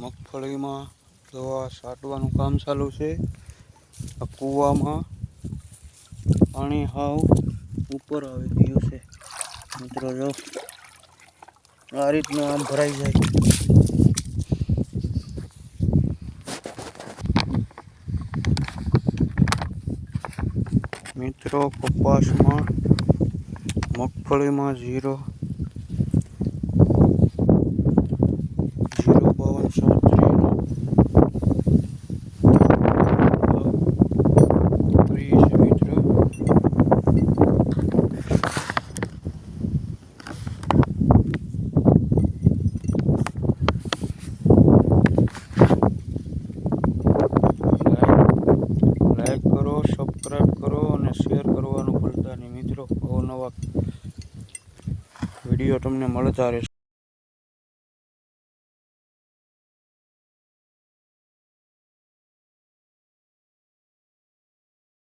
મગફળીમાં દવા છાંટવાનું કામ ચાલુ છે। આ કૂવામાં પાણી હાવ ઉપર આવી ગયું છે મિત્રો। જો આ રીતનું આમ ભરાઈ જાય। મિત્રો કપાસમાં મગફળીમાં 0 લાઈક કરો, સબસ્ક્રાઈબ કરો અને શેર કરવાનું ભૂલતા નહીં મિત્રો। અવનવા વિડીયો તમને મળતા રહેશે।